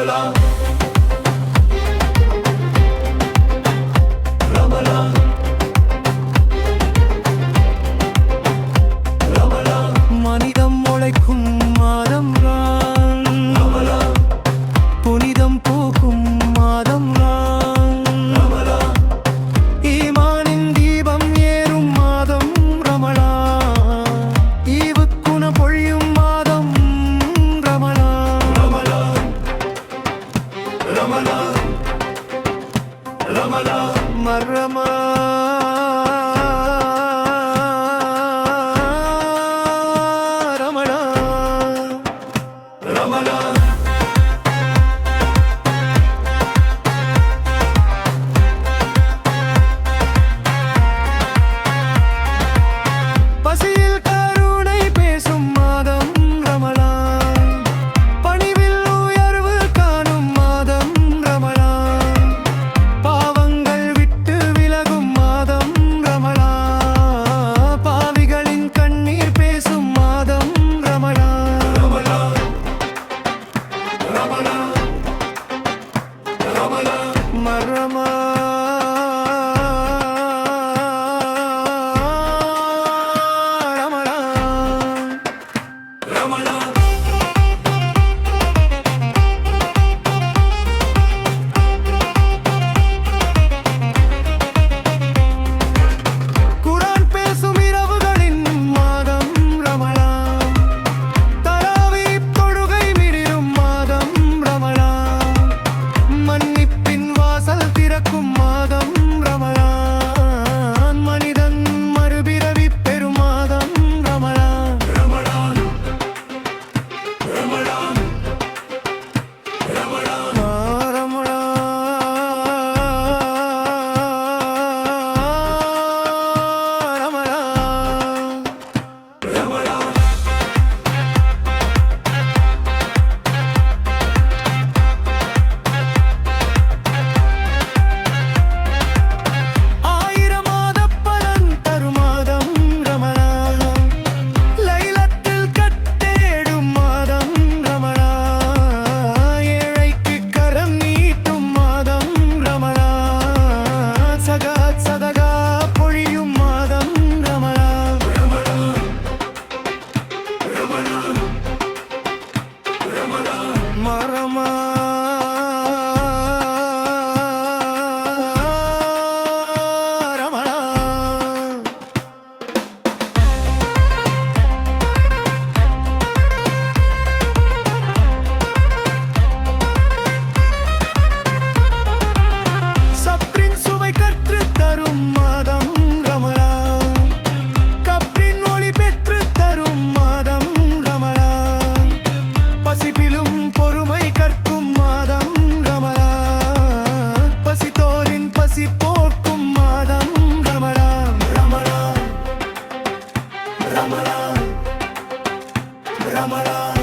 ரமலான் ரமலான் ரமலான் மனிதம் உழைக்கும் மாதம் ரமலான் புனிதம் பூக்கும் மாதம் ரமலான் ஈமானின் தீபம் ஏறும் மாதம் ரமலான் ஈவுக்குண பொழியும் மாதம் ரமலான் ரமலான் ரமலான் ரமலான் மர்ரமா ரமலான் ரமலான் பசியில் கருணை பேசும் மாதம் ரமலான் பணிவில் உயர்வு காணும் மாதம் ரமலான் பாவங்கள் விட்டு விலகும் மாதம் ரமலான் பாவிகளின் கண்ணீர் பேசும் மாதம் ரமலான் ரமலான் ரமலான் ரமலான் மர்ரமா ரமலான் ரமலான் குர்ஆன் பேசும் இரவுகளின் மாதம் ரமலான் தராவீஹ் தொழுகை மிளிரும் மாதம் ரமலான் மன்னிப்பின் வாசல் திறக்கும் மாதம் ரமலான் மனிதன் மறுபிறவி பெறும் மாதம் ரமலான் ரமலான் ரமலான் ரமலான் ரமலான் ரமலான் ஆயிரம் மாதப் பலன் தரும் மாதம் ரமலான் லைலத்தில் கட்டேடும் மாதம் ரமலான் ஏழைக்கு கரம் நீட்டும் மாதம் ரமலான் சகாத் சதகா பொழியும் மாதம் ரமலான் ரமலான் ரமலான் மரமா ரமலான் சப்ரின் சுவை கற்றுத் தரும் மாதம் ரமலான் கப்ரின் ஒளி பெற்றுத் தரும் மாதம் ரமலான் பசிப்பிலும் பொறுமை கற்கும் மாதம் ரமலான் பசித்தோரின் பசி போக்கும் மாதம் ரமலான் ரமலான் ரமலான் ரமலான்